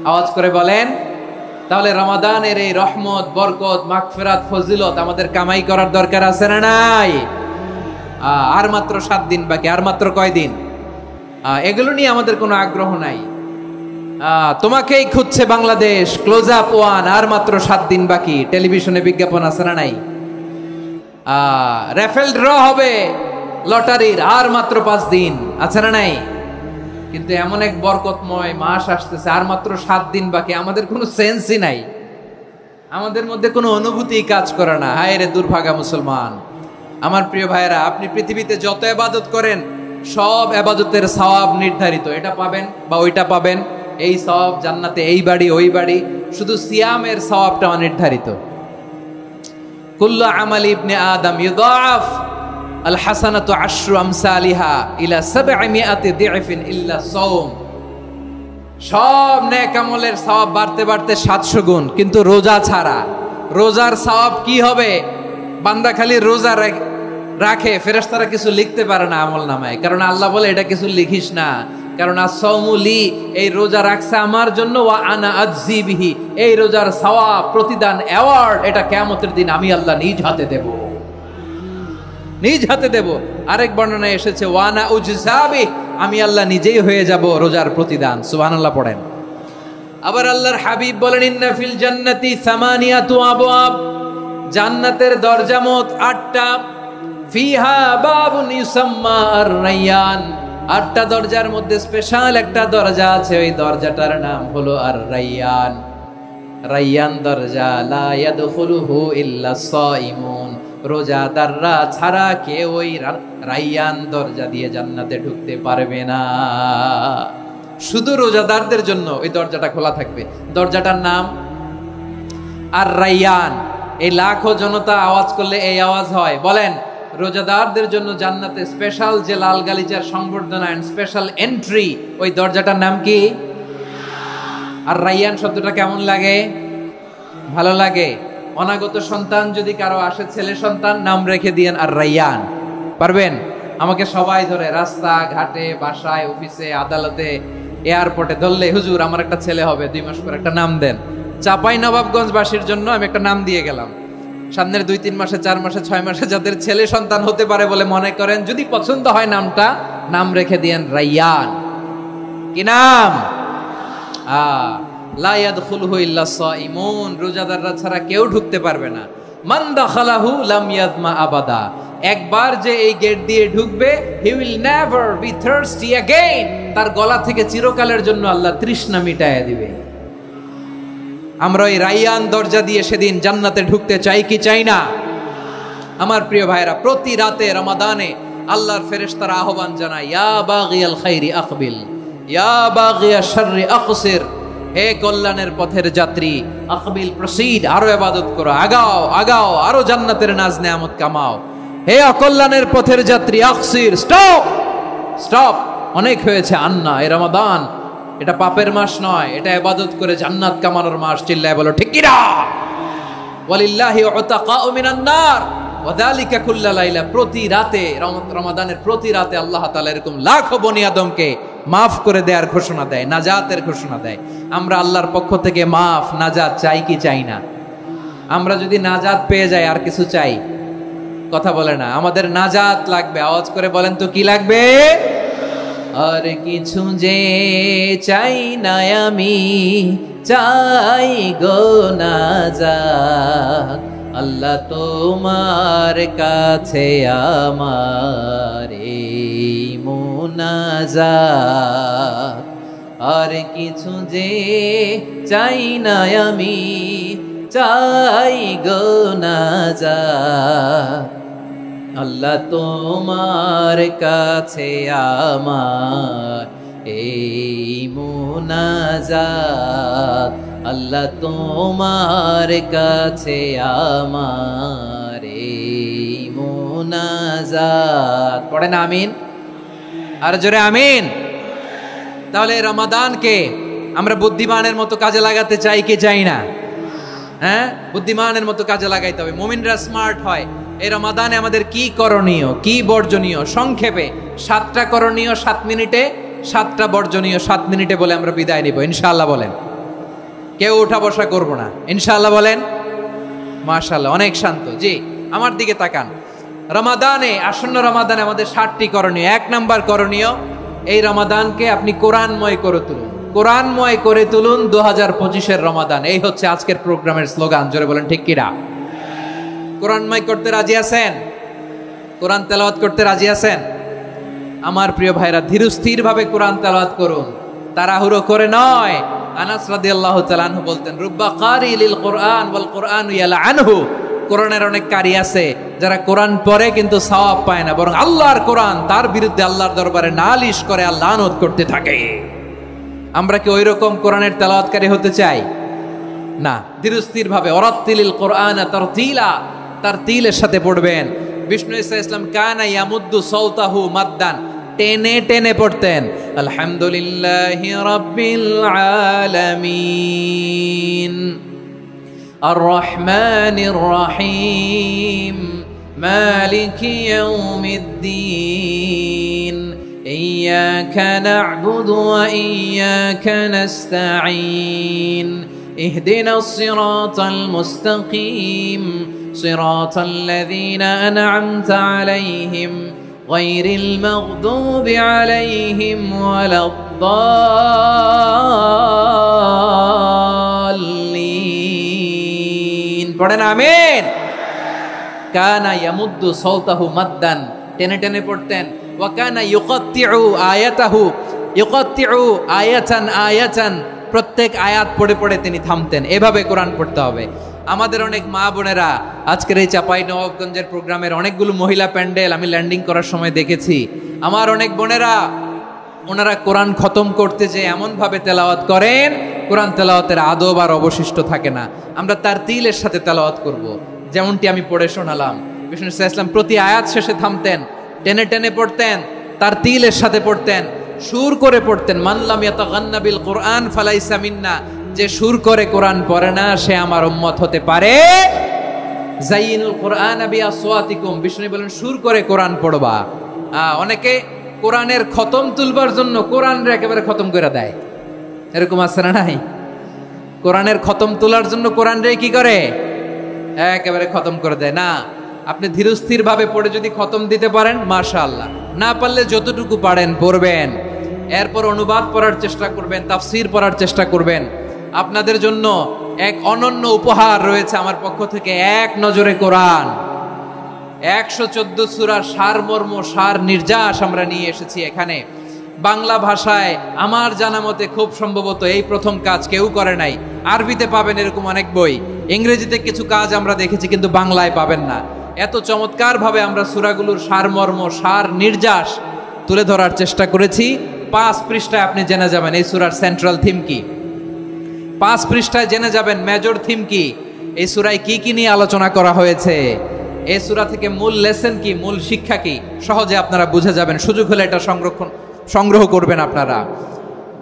A: আওয়াজ করে বলেন। তাহলে রমাদানের এই রহমত, বরকত, মাগফিরাত, ফজিলত আমাদের কামাই করার দরকার আছে না নাই? আর মাত্র 7 দিন বাকি। আর মাত্র কয় দিন? এগুলো নিয়ে আমাদের কোনো আগ্রহ নাই। তোমাকেই খুঁজছে বাংলাদেশ, ক্লোজ আপ ওয়ান, আর মাত্র 7 দিন বাকি। টেলিভিশনে বিজ্ঞাপন আছে না নাই? রেফেল ড্র হবে লটারির, আর মাত্র 5 দিন, আছে না নাই? কিন্তু এমন এক বরকতময় মাস আসতেছে, আর মাত্র 7 দিন বাকি। আমাদের কোনো সেন্সই নাই, আমাদের মধ্যে কোনো অনুভূতি কাজ করে না। হায় রে দুর্ভাগা মুসলমান। আমার প্রিয় ভাইয়েরা, আপনি পৃথিবীতে যত ইবাদত করেন সব ইবাদতের সওয়াব নির্ধারিত। এটা পাবেন বা ওইটা পাবেন, এই সওয়াব জান্নাতে, এই বাড়ি ওই বাড়ি। শুধু সিয়ামের সওয়াবটা অনির্ধারিত। কুল্লু আমালি ইবনে আদম ইউদাআফ আল হাসানাতু আশরু আমসালিহা ইলা 700 দি'ফিন ইল্লা সাওম। সব নেক আমলের সওয়াব বাড়তে বাড়তে 700 গুণ, কিন্তু রোজা ছাড়া। রোজার সওয়াব কি হবে? বান্দা খালি রোজা রাখে, ফেরেশতারা কিছু লিখতে পারে না আমল নামায়, কারণ আল্লাহ বলে এটা কিছু লিখিস না, কারণ as-সাওমু লি, এই রোজা রাখছে আমার জন্য, ওয়া আনা আজজি বিহি, এই রোজার সওয়াব, প্রতিদান, অ্যাওয়ার্ড এটা কিয়ামতের দিন আমি আল্লাহ নিজ হাতে দেব, নিজ হাতে দেব। আরেক বর্ণনায় এসেছে ওয়ানা উজজাবি, আমি আল্লাহ নিজেই হয়ে যাব রোজার প্রতিদান। সুবহানাল্লাহ পড়েন। আবার আল্লাহর হাবিব বলেন, ইন্না ফিল জান্নাতি সামানিয়াতু আবওয়াব, জান্নাতের দরজা মোট 8টা। ফিহা বাবুন ইউসাম্মা আর-রায়্যান, 8টা দরজার মধ্যে স্পেশাল একটা দরজা আছে, ওই দরজাটার নাম হলো আর-রায়্যান। রায়্যান দরজা, লা ইয়াদখুলুহু ইল্লা সাইমুন, রোজাদাররা ছাড়া কেউ ওই রায়্যান দরজা দিয়ে জান্নাতে ঢুকতে পারবে না। শুধু রোজাদারদের জন্য ওই দরজাটা খোলা থাকবে। দরজাটার নাম আর-রায়্যান। এই লাখো জনতা আওয়াজ করলে এই আওয়াজ হয়। বলেন, রোজাদারদের জন্য জান্নাতে স্পেশাল যে লাল গালিচার সংবর্ধনা এন্ড স্পেশাল এন্ট্রি, ওই দরজাটার নাম কি? আর-রায়্যান শব্দটা কেমন লাগে? ভালো লাগে। অনাগত সন্তান যদি কারো আসে, ছেলে সন্তান, নাম রেখে দিয়েন আর-রায়্যান। পারবেন? আমাকে সবাই ধরে রাস্তা ঘাটে, বাসায়, অফিসে, আদালতে, এয়ারপোর্টে ধরলে, হুজুর আমার একটা ছেলে হবে, 2 মাস পর একটা নাম দেন। চাপাই নবাবগঞ্জবাসীর জন্য আমি একটা নাম দিয়ে গেলাম। সামনের 2-3 মাসে, 4 মাসে, 6 মাসে যাদের ছেলে সন্তান হতে পারে বলে মনে করেন, যদি পছন্দ হয় নামটা, নাম রেখে দিয়েন রায়্যান। কি নাম? লা ইয়াদখুলুহু ইল্লা সাইমুন, রোজাদাররা ছাড়া কেউ ঢুকতে পারবে না। মান দাখালাহু লাম ইয়াজমা আবাদা, একবার যে এই গেট দিয়ে ঢুকবে, he will never be thirsty again, তার গলা থেকে চিরকালের জন্য আল্লাহ তৃষ্ণা মিটায় দিবে। আমরা এই রায়্যান দরজা দিয়ে সেদিন জান্নাতে ঢুকতে চাই কি চাই না? আমার প্রিয় ভাইরা, প্রতি রাতে রমাদানে আল্লাহর ফেরেশতারা আহ্বান জানায়, ইয়া বাগিয়াল খাইরি আকবিল, ইয়া বাগিয়াশ শাররি আকসির, হে কল্যাণের পথের যাত্রী, আকবিল প্রসিড, আরো ইবাদত করো, আগাও আগাও, আরো জান্নাতের নাজ নেয়ামত কামাও। হে অকল্যাণের পথের যাত্রী, আকসির, স্টপ স্টপ, অনেক হয়েছে। আন্না, এ রমাদান, এটা পাপের মাস নয়, এটা ইবাদত করে জান্নাত কামানোর মাস। চিল্লায় বলো ঠিক কিনা? ওয়ালিল্লাহি উতাকাউ মিনান নার ওয়া যালিকা কুল্লা লাইলা। প্রতি রাতে, রমাদানের প্রতি রাতে আল্লাহ তাআলা এরকম লাখো বনি আদমকে মাফ করে দেওয়ার ঘোষণা দেয়, নাজাতের ঘোষণা দেয়। আমরা আল্লাহর পক্ষ থেকে মাফ, নাজাত চাই কি চাই না? আমরা যদি নাজাত পেয়ে যাই আর কিছু চাই? কথা বলে না। আমাদের নাজাত লাগবে। আওয়াজ করে বলেন তো কি লাগবে? আর কিছু যে চাই না আমি, চাই গো নাজাত। আল্লাহ তোমার কাছে আমার এই মুনাজাত। আর কিছু যে চাই না আমি, চাই গো নাজাত। আল্লাহ তোমার কাছে আমার এই মুনাজাত। আল্লাহ তোমার কাছে আমার এই মুনাজাত। পড়েন আমিন, আর জোরে আমিন। তাহলে রমাদানকে আমরা বুদ্ধিমানের মতো কাজে লাগাতে চাই কি চাই না? হ্যাঁ, বুদ্ধিমানের মতো কাজে লাগাইতে হবে। মুমিনরা স্মার্ট হয়। এই রমাদানে আমাদের কি করণীয়, কি বর্জনীয়? সংক্ষেপে 7টা করণীয় 7 মিনিটে, 7টা বর্জনীয় 7 মিনিটে বলে আমরা বিদায় নিব ইনশাআল্লাহ। বলেন, কেউ উঠা বসা করব না ইনশাআল্লাহ। বলেন মাশাআল্লাহ, অনেক শান্ত। জি, আমার দিকে তাকান। রমাদানে, আসন্ন রমাদানে আমাদের 7টি করণীয়। 1 নাম্বার করণীয়, এই রমাদানকে আপনি কোরআনময় করে তুলুন। কোরআনময় করে তুলুন 2025-এর রমাদান। এই হচ্ছে আজকের প্রোগ্রামের স্লোগান। জোরে বলেন ঠিক কিনা? কোরআনময় করতে রাজি আছেন? কোরআন তেলাওয়াত করতে রাজি আছেন? আমার প্রিয় ভাইরা, ধীরস্থির ভাবে কোরআন তেলাওয়াত করুন, তাড়াহুড়ো করে নয়। আনাস রাদিয়াল্লাহু তাআলা আনহু বলতেন, রুব্বা কারি লিল কোরআন ওয়াল কোরআনু ইয়ালআনহু। কোরআনের অনেক কারি আছে যারা কোরআন পড়ে কিন্তু সওয়াব পায় না, বরং আল্লাহর কোরআন তার বিরুদ্ধে আল্লাহর দরবারে নালিশ করে আর লানত করতে থাকে। আমরা কি ওইরকম কোরআনের তেলাওয়াতকারী হতে চাই? না। ধীরস্থির ভাবে, ওয়ারাত্তিলিল কোরআনা তারতিলা, তারতিলের সাথে পড়বেন। বিষ্ণু ঈসা ইসলাম কানা ইয়ামুদ্দু সাওতাহু মাদ্দান, টেনে টেনে পড়তেন। আলহামদুলিল্লাহি রাব্বিল আলামিন আর রহমানির রহিম মালিকি ইয়াউমিদ্দিন ইয়্যাকা না'বুদু ওয়া ইয়্যাকা নাস্তাঈন ইহদিনাস সিরাতাল মুস্তাকিম সিরাতাল লাযীনা আন'আমতা আলাইহিম গায়রিল মাগদুবি আলাইহিম ওয়ালাদ-দাল্লিন। পড়েন আমিন। কানা ইয়ামুদ্দু সাওতাহু মাদ্দান, টেনে টেনে পড়তেন। ওয়া কানা ইউকাত্তিউ আয়াতাহু, ইউকাত্তিউ আয়াতান আয়াতান, প্রত্যেক আয়াত পড়ে পড়ে তিনি থামতেন। এভাবে কোরআন পড়তে হবে। আমাদের অনেক মা বোনেরা, আজকের এই চাঁপাইনবাবগঞ্জের প্রোগ্রামের অনেকগুলো মহিলা প্যান্ডেল আমি ল্যান্ডিং করার সময় দেখেছি। আমার অনেক বোনেরা, ওনারা কোরআন খতম করতে যে এমন ভাবে তেলাওয়াত করেন, কোরআন তেলাওয়াতের আদব আর অবশিষ্ট থাকে না। আমরা তার তিলের সাথে তেলাওয়াত করব, যেমনটি আমি পড়ে শোনালাম। বিষ্ণু ইসলাম প্রতি আয়াত শেষে থামতেন, টেনে টেনে পড়তেন, তার তিলের সাথে পড়তেন, সুর করে পড়তেন। মানলাম ইয়াতাগান্না বিল কোরআন ফালাইসা মিন্না, যে সুর করে কোরআন পড়ে না সে আমার উম্মত হতে পারে। যাইনুল কোরআন বিআসওয়াতিকুম, বিষ্ণু বলেন সুর করে কোরআন পড়বা। অনেকে কোরআনের খতম তুলবার জন্য কোরআনরে একেবারে খতম করে দেয়, এরকম আছে না নাই? কোরআনের খতম তোলার জন্য কোরআনরে কি করে? একেবারে খতম করে দেয়। না, আপনি ধীরস্থির ভাবে পড়ে যদি খতম দিতে পারেন মাশাআল্লাহ, না পারলে যতটুকু পারেন পড়বেন। এরপর অনুবাদ পড়ার চেষ্টা করবেন, তাফসীর পড়ার চেষ্টা করবেন। আপনাদের জন্য এক অনন্য উপহার রয়েছে আমার পক্ষ থেকে, এক নজরে কোরআন। 114 সূরার সারমর্ম, সার নির্যাস আমরা নিয়ে এসেছি এখানে বাংলা ভাষায়। আমার জানা মতে খুব সম্ভবত এই প্রথম কাজ কেউ করে নাই। আরবিতে পাবেন এরকম অনেক বই, ইংরেজিতে কিছু কাজ আমরা দেখেছি, কিন্তু বাংলায় পাবেন না। এত চমৎকারভাবে আমরা সূরাগুলোর সারমর্ম, সার নির্যাস তুলে ধরার চেষ্টা করেছি। 5 পৃষ্ঠায় আপনি জেনে যাবেন এই সূরার সেন্ট্রাল থিম কি। 5 পৃষ্ঠায় জেনে যাবেন মেজর থিম কি, এই সূরায় কি কি নিয়ে আলোচনা করা হয়েছে, এই সূরা থেকে মূল লেসন কি, মূল শিক্ষা কি, সহজে আপনারা বুঝে যাবেন। সুযোগ হলে এটা সংগ্রহ করবেন। আপনারা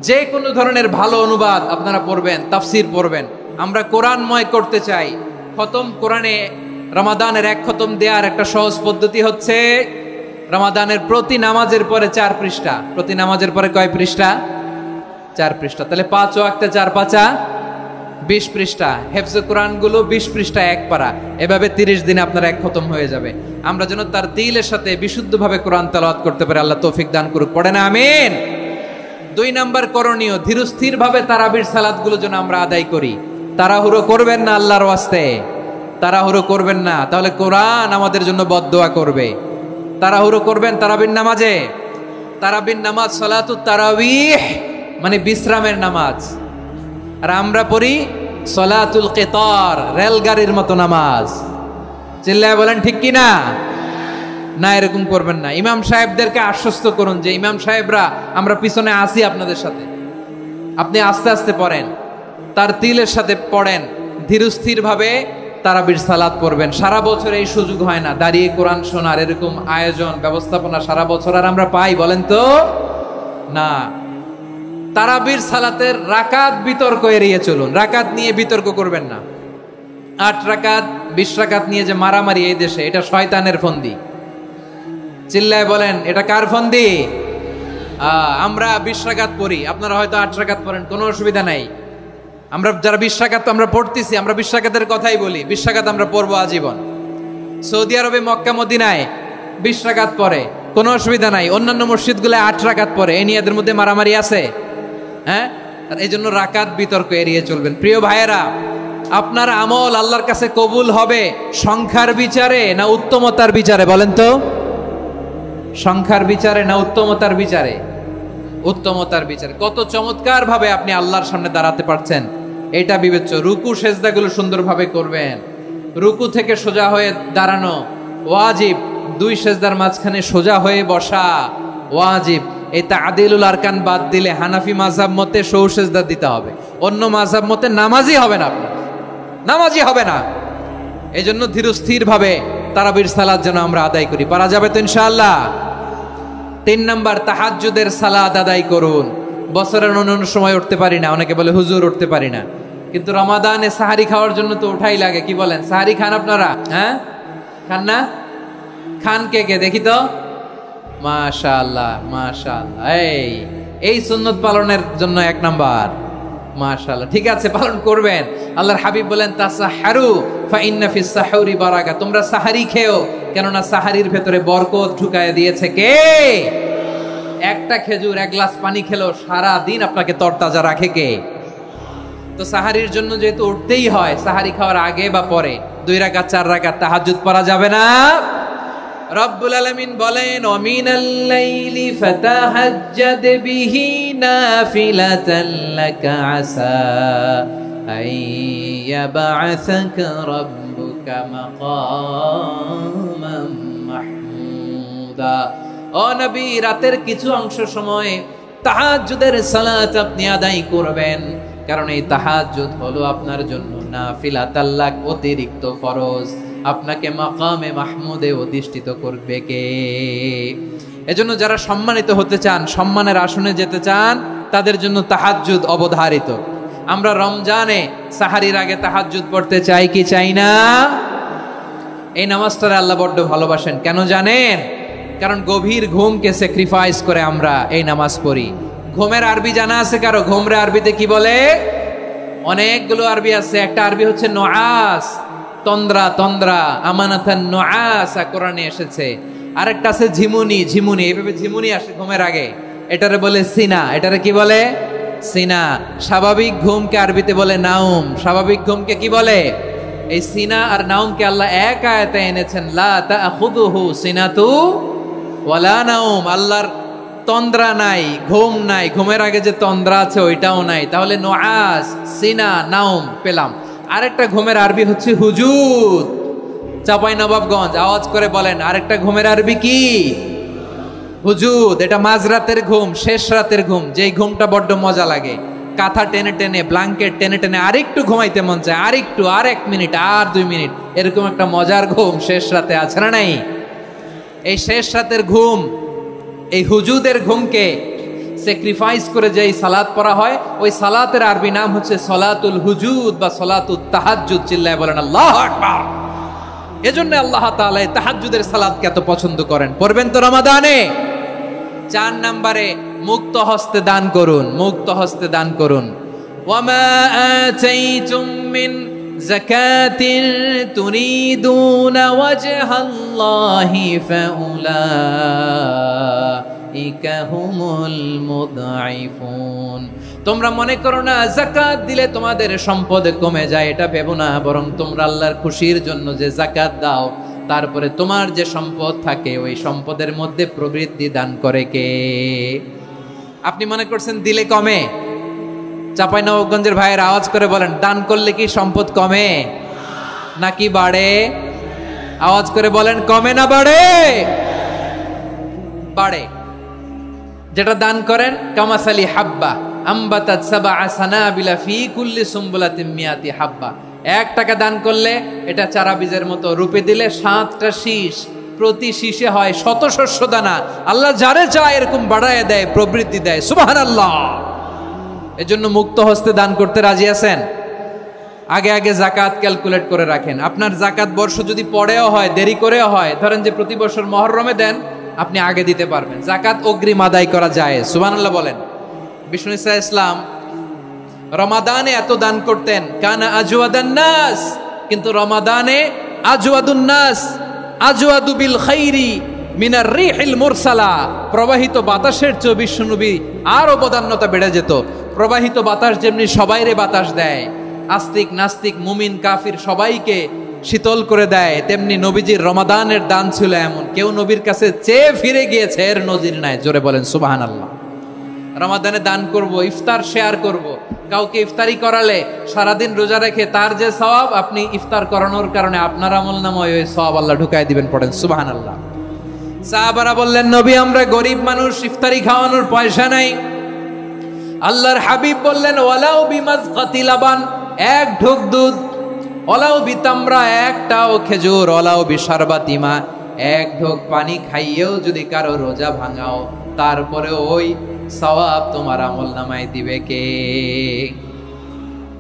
A: যে কোনো ধরনের ভালো অনুবাদ আপনারা পড়বেন, তাফসির পড়বেন। আমরা কোরআনময় করতে চাই। খতম কোরআনে রমাদানের 1 খতম দেওয়ার একটা সহজ পদ্ধতি হচ্ছে রমাদানের প্রতি নামাজের পরে 4 পৃষ্ঠা। প্রতি নামাজের পরে কয় পৃষ্ঠা? 4 পৃষ্ঠা। তাহলে 5 ওয়াক্তে 4 পাঁচা 20 পৃষ্ঠা। হেফজে কোরআনগুলো 20 পৃষ্ঠা 1 পারা। এভাবে 30 দিনে আপনার 1 খতম হয়ে যাবে। আমরা যেন তার দিলের সাথে বিশুদ্ধভাবে কোরআন তেলাওয়াত করতে পারি। আল্লাহ তৌফিক দান করুক। পড়ে না আমিন। 2 নাম্বার করণীয়, ধীরস্থিরভাবে তারাবির সালাতগুলো যেন আমরা আদায় করি। তাড়াহুড়ো করবেন না, আল্লাহর ওয়াস্তে তাড়াহুড়ো করবেন না, তাহলে কোরআন আমাদের জন্য বদদোয়া করবে। তাড়াহুড়ো করবেন তারাবির নামাজে। তারাবির নামাজ সালাতুত তারাবিহ মানে বিশ্রামের নামাজ। আর আমরা পড়ি সালাতুল কিতার, রেলগাড়ির মতো নামাজ। চিল্লায় বলেন ঠিক কি না? না, এরকম করবেন না। ইমাম সাহেবদেরকে আশ্বস্ত করুন যে ইমাম সাহেবরা আমরা পিছনে আসি আপনাদের সাথে, আপনি আস্তে আস্তে পড়েন, তার তিলের সাথে পড়েন, ধীরস্থির ভাবে তারাবির সালাত পড়বেন। সারা বছর এই সুযোগ হয় না দাঁড়িয়ে কোরআন শোনার, এরকম আয়োজন ব্যবস্থাপনা সারা বছর আর আমরা পাই বলেন তো না। তারাবির সালাতের রাকাত বিতর্ক এড়িয়ে চলুন। রাকাত নিয়ে বিতর্ক করবেন না। 8 রাকাত 20 রাকাত নিয়ে যে মারামারি এই দেশে, এটা শয়তানের ফন্দি। চিল্লায় বলেন এটা কার ফন্দি? আমরা 20 রাকাত পড়ি, আপনারা হয়তো 8 রাকাত পড়েন, কোনো অসুবিধা নাই। আমরা যারা 20 রাকাত আমরা পড়তেছি, আমরা 20 রাকাতের কথাই বলি। 20 রাকাত আমরা পড়বো আজীবন। সৌদি আরবে মক্কা মদিনায় 20 রাকাত পড়ে, কোনো অসুবিধা নাই। অন্যান্য মসজিদগুলো 8 রাকাত পড়ে। এই নিয়ে এদের মধ্যে মারামারি আছে? হ্যাঁ, এই জন্য রাকাত বিতর্ক এড়িয়ে চলবেন। প্রিয় ভাইয়েরা, আপনার আমল আল্লাহর কাছে কবুল হবে সংখ্যার বিচারে না উত্তমতার বিচারে? বলেন তো, সংখ্যার বিচারে না উত্তমতার বিচারে? উত্তমতার বিচারে। কত চমৎকার ভাবে আপনি আল্লাহর সামনে দাঁড়াতে পারছেন এটা বিবেচ্য। রুকু সেজদাগুলো সুন্দরভাবে করবেন। রুকু থেকে সোজা হয়ে দাঁড়ানো ওয়াজিব। 2 সেজদার মাঝখানে সোজা হয়ে বসা ওয়াজিব। এই তাদিলুল আরকান বাদ দিলে হানাফি মাযহাব মতে সৌ সেজদা দিতে হবে। অন্য মাযহাব মতে নামাজই হবে না, আপনার নামাজই হবে না। এই জন্য ধীরস্থির ভাবে তারাবির সালাত যেন আমরা আদায় করি। পারা যাবে তো ইনশাআল্লাহ? 3 নাম্বার, তাহাজ্জুদের সালাত আদায় করুন। বছরের অন্যান্য সময় উঠতে পারি না, অনেকে বলে হুজুর উঠতে পারি না, কিন্তু রমাদানে সাহারি খাওয়ার জন্য তো ওঠাই লাগে। কি বলেন, সাহারি খান আপনারা? হ্যাঁ, খান না? খান কে কে দেখি তো? মাশাআল্লাহ মাশাআল্লাহ। এই সুন্নত পালনের জন্য 1 নাম্বার। মাশাআল্লাহ, ঠিক আছে, পালন করবেন। আল্লাহর হাবিব বলেন তাসাহারু ফা ইন্না ফিস সাহুরি বারাকা, তোমরা সাহারি খেও, কেননা সাহারির ভেতরে বরকত ঢুকায় দিয়েছে কে? একটা খেজুর 1 গ্লাস পানি খেলেও সারা দিন আপনাকে তরতাজা রাখে কে? তো সাহারির জন্য যেহেতু উঠতেই হয়, সাহারি খাওয়ার আগে বা পরে 2 রাকাত 4 রাকাত তাহাজ্জুদ পড়া যাবে না? রব্বুল আলামিন বলেন ওয়ামিনাল লাইলি ফাতাহাজ্জাদ বিহি নাফিলাতান লাকা আসা আইয়াবআসাকা রাব্বুকা মাকামান মাহমুদা। ও নবী, রাতের কিছু অংশ সময় তাহাজ্জুদের সালাত আপনি আদায় করবেন, কারণ এই তাহাজ্জুদ হলো আপনার জন্য নাফিলাতাল লাক, অতিরিক্ত ফরজ। আপনাকে মাকামে মাহমুদে অধিষ্ঠিত করবে কে? এজন্য যারা সম্মানিত হতে চান, সম্মানের আসনে যেতে চান, তাদের জন্য তাহাজ্জুদ অবধারিত। আমরা রমজানে সাহারির আগে তাহাজ্জুদ পড়তে চাই কি চাই না? এই নামাজটারে আল্লাহ বড্ড ভালোবাসেন। কেন জানেন? কারণ গভীর ঘুমকে স্যাক্রিফাইস করে আমরা এই নামাজ পড়ি। ঘুমের আরবি জানা আছে কারো? ঘুমরে আরবিতে কি বলে? অনেকগুলো আরবি আছে। একটা আরবি হচ্ছে নুআস, তন্দ্রা, তন্দ্রা, আমানাতান নুআসা কোরআনে এসেছে। আরেকটা আছে ঝিমুনি, ঝিমুনি, এইভাবে ঝিমুনি আসে ঘুমের আগে, এটারে বলে সিনা। এটারে কি বলে? সিনা। স্বাভাবিক ঘুমকে আরবিতে বলে নাউম। স্বাভাবিক ঘুমকে কি বলে? এই সিনা আর নাউমকে আল্লাহ এক আয়াতে এনেছেন, লা তাখুযুহু সিনাতু ওয়ালা নাউম। আল্লাহর তন্দ্রা নাই, ঘুম নাই। ঘুমের আগে যে তন্দ্রা আছে ওইটাও নাই। তাহলে নুআস, সিনা, নাউম পেলাম। আরেকটা ঘুমের আরবি হচ্ছে হুজুদ। চাঁপাইনবাবগঞ্জ, আওয়াজ করে বলেন আরেকটা ঘুমের আরবি কি? হুজুদ। এটা মাঝরাতের ঘুম, শেষ রাতের ঘুম, যেই ঘুমটা বড্ড মজা লাগে। কাঁথা টেনে টেনে, ব্ল্যাঙ্কেট টেনে টেনে আরেকটু ঘুমাইতে মন চায়, আরেকটু, আর 1 মিনিট, আর 2 মিনিট, এরকম একটা মজার ঘুম শেষ রাতে আছে না নাই? এই শেষ রাতের ঘুম, এই হুজুদের ঘুমকে স্যাক্রিফাইস করে যেই সালাত পড়া হয়, ওই সালাতের আরবি নাম হচ্ছে সলাতুল হুজুদ বা সলাতুত তাহাজ্জুদ। চিল্লায় বলেন আল্লাহু আকবার। এজন্য আল্লাহ তাআলা তাহাজ্জুদের সালাতকে এত পছন্দ করেন। পড়বেন তো রমাদানে। 4 নম্বরে মুক্ত হস্তে দান করুন, মুক্ত হস্তে দান করুন। ওয়ামা আতাইতুম মিন যাকাতিন তুরিদুনা ওয়াজহাল্লাহি ফাউলাইকা হুমুল মুদঈফুন। তোমরা মনে করো না যাকাত দিলে তোমাদের সম্পদ কমে যায়, এটা ভেবো না, বরং তোমরা আল্লাহর খুশির জন্য যে যাকাত দাও, তারপরে তোমার যে সম্পদ থাকে ওই সম্পদের মধ্যে প্রবৃদ্ধি দান করে কে? আপনি মনে করছেন দিলে কমে? চাঁপাইনবাবগঞ্জের ভাইয়ের আওয়াজ করে বলেন, দান করলে কি সম্পদ কমে নাকি বাড়ে? আওয়াজ করে বলেন, কমে না বাড়ে? বাড়ে। যেটা দান করেন, কামাসালি হাব্বা আম্বাতাত সাবআ সানাবিলা ফি কুল্লি সুম্বুলাতিন মিয়াতি হাব্বা। 1 টাকা দান করলে এটা চারা বীজের মতো, রূপে দিলে 7টা শীষ, প্রতি শীষে হয় 100 শস্য দানা। আল্লাহ যারে চায় এরকম বাড়ায় দেয়, প্রবৃদ্ধি দেয়। সুবহানাল্লাহ। এজন্য মুক্ত হস্তে দান করতে রাজি আছেন? আগে আগে যাকাত ক্যালকুলেট করে রাখেন। আপনার যাকাত বর্ষ যদি পরেও হয়, দেরি করেও হয়, ধরেন যে প্রতি বছর মুহররমে দেন, আপনি আগে দিতে পারবেন। যাকাত অগ্রিম আদায় করা যায়। সুবহানাল্লাহ বলেন। বিষ্ণু ইসা ইসলাম রমাদানে এত দান করতেন, কানা আজওয়াদান নাস, কিন্তু রমাদানে আজওয়াদুন নাস আজওয়াদু বিল খাইরি মিনার রিহিল মুরসালা। প্রবাহিত বাতাসের চেয়ে বিশ্বনবী আর অবদান্যতা বেড়ে যেত। প্রবাহিত বাতাস যেমনি সবাইরে বাতাস দেয়, আস্তিক নাস্তিক মুমিন কাফির সবাইকে শীতল করে দেয়, তেমনি নবীজির রমাদানের দান ছিল এমন, কেউ নবীর কাছে চেয়ে ফিরে গিয়েছে এর নজির নাই। জোরে বলেন সুবহানাল্লাহ। রমাদানে দান করব, ইফতার শেয়ার করব। কাউকে ইফতারি করালে সারাদিন রোজা রেখে তার যে সওয়াব, আপনি ইফতার করানোর কারণে আপনার আমলনামায় ওই সওয়াব আল্লাহ ঢুকায় দিবেন। পড়েন সুবহানাল্লাহ। সাহাবারা বললেন, নবী আমরা গরিব মানুষ, ইফতারি খাওয়ানোর পয়সা নাই। আল্লাহর হাবিব বললেন, ওয়ালাউ বিমাজকাতি লাবান, 1 ঢোক দুধ, ওয়ালাউ বিতামরা, 1টাও খেজুর, ওয়ালাউ বিশারবাতিমা, 1 ঢোক পানি খাইয়েও যদি কারো রোজা ভাঙাও, তারপরে ওই সওয়াব তোমার আমলনামায় দিবে কে?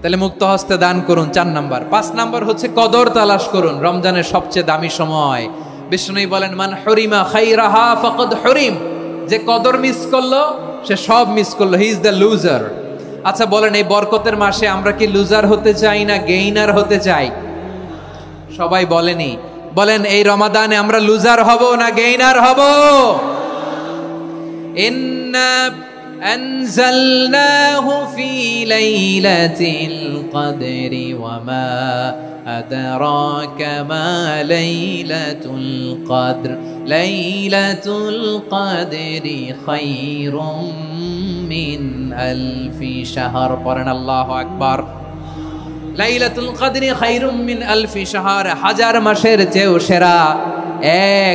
A: তাহলে মুক্ত হস্তে দান করুন 4 নাম্বার। 5 নাম্বার হচ্ছে কদর তালাশ করুন। রমজানের সবচেয়ে দামি সময়। বিষ্ণু বলেন, মান হুরিমা খাইরাহা ফাকাদ হুরিম। যে কদর মিস করলো সে সব মিস করলো, হি ইজ দ্য লুজার। আচ্ছা বলেন, এই বরকতের মাসে আমরা কি লুজার হতে চাই না গেইনার হতে চাই? সবাই বলেনি। বলেন, এই রমাদানে আমরা লুজার হব না গেইনার হব? ইন্না আনজালনাহু ফি লাইলাতিল কদরি ওয়া মা আদরাকা মা লাইলাতুল কদর লাইলাতুল কদরি খায়রুম মিন আলফি শাহর। পড়েন আল্লাহু আকবার। লাইলাতুল কদরি খায়রুম মিন আলফি শাহর, 1000 মাসের চেয়েও সেরা।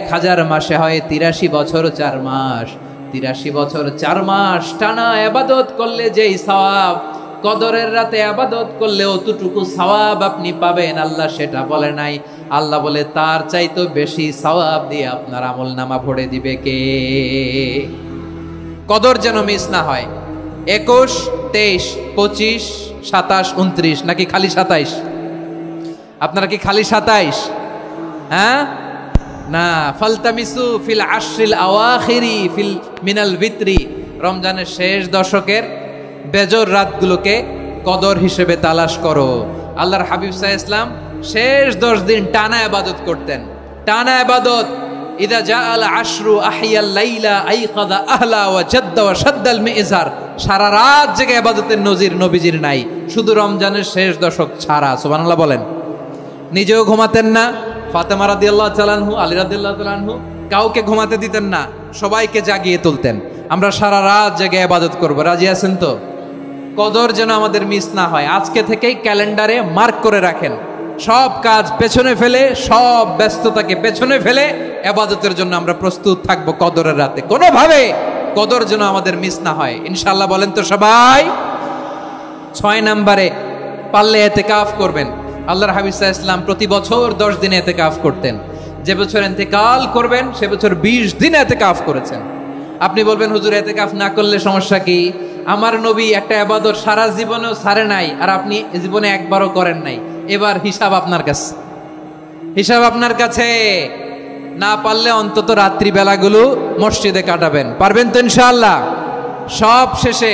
A: 1000 মাসে হয় 83 বছর 4 মাস। 83 বছর 4 মাস টানা ইবাদত করলে যেই সওয়াব, কদরের রাতে ইবাদত করলে অতটুকু সওয়াব আপনি পাবেন, আল্লাহ সেটা বলে নাই। আল্লাহ বলে তার চাইতে বেশি সওয়াব দিয়ে আপনার আমলনামা ভরে দিবে কে? কদর যেন মিস না হয়। 21, 23, 25, 27, 29 নাকি খালি 27? আপনারা কি খালি 27? হ্যাঁ না। ফালতামিসু ফিল আশরিল আওয়াখিরি ফিল মিনাল ভিতরি। রমজানের শেষ দশকের বেজর রাতগুলোকে কদর হিসেবে তালাশ করো। আল্লাহর হাবিব সাল্লাল্লাহু আলাইহি ওয়াসাল্লাম শেষ 10 দিন টানা ইবাদত করতেন। টানা ইবাদত। ইদা জাআল আশরু আহিয়াল লাইলা আইকাদা আহলা ওয়া জাদ্দা ওয়া শাদ্দাল মিজার। সারা রাত জেগে ইবাদতের নজির নবীজির নাই, শুধু রমজানের শেষ দশক ছাড়া। সুবহানাল্লাহ বলেন। নিজেও ঘুমাতেন না। ফাতেমা রাদিয়াল্লাহু তাআলা আনহু, আলী রাদিয়াল্লাহু তাআলা আনহু কাউকে ঘুমাতে দিতেন না, সবাইকে জাগিয়ে তুলতেন। আমরা সারা রাত জেগে ইবাদত করব। রাজি আছেন তো? কদর যেন আমাদের মিস না হয়। আজকে থেকেই ক্যালেন্ডারে মার্ক করে রাখেন, সব কাজ পেছনে ফেলে, সব ব্যস্ততাকে পেছনে ফেলে ইবাদতের জন্য আমরা প্রস্তুত থাকবো কদরের রাতে। কোনোভাবে কদর যেন আমাদের মিস না হয়, ইনশাআল্লাহ। বলেন তো সবাই। 6 নম্বরে পারলে ইতিকাফ করবেন। আল্লাহর হাবিব সাল্লাল্লাহু আলাইহি ওয়াসাল্লাম প্রতি বছর 10 দিন ইতিকাফ করতেন। যে বছর ইন্তেকাল করবেন সে বছর 20 দিন ইতিকাফ করেছেন। আপনি বলবেন হুজুর ইতিকাফ না করলে সমস্যা কি? আমার নবী একটা ইবাদত সারা জীবনেও ছাড়ে নাই, আর আপনি জীবনে একবারও করেন নাই। এবার হিসাব আপনার কাছে, হিসাব আপনার কাছে। না পারলে অন্তত রাত্রি বেলাগুলো মসজিদে কাটাবেন। পারবেন তো ইনশাআল্লাহ? সব শেষে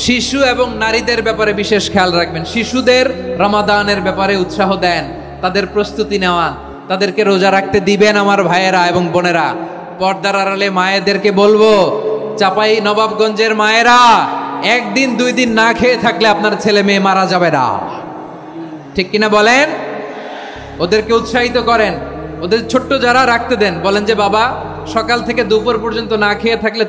A: শিশু এবং নারীদের ব্যাপারে বিশেষ খেয়াল রাখবেন। শিশুদের রমাদানের ব্যাপারে উৎসাহ দেন, তাদের প্রস্তুতি নেওয়া, তাদেরকে রোজা রাখতে দিবেন। আমার ভাইয়েরা এবং বোনেরা, পর্দার আড়ালে মায়েদেরকে বলবো, চাপাই নবাবগঞ্জের মায়েরা, 1 দিন 2 দিন না খেয়ে থাকলে আপনার ছেলে মেয়ে মারা যাবে না। ঠিক কিনা বলেন? ওদেরকে উৎসাহিত করেন। ওদের ছোট্ট যারা রাখতে দেন, বলেন যে বাবা সকাল থেকে দুপুর পর্যন্ত না খেয়ে থাকলে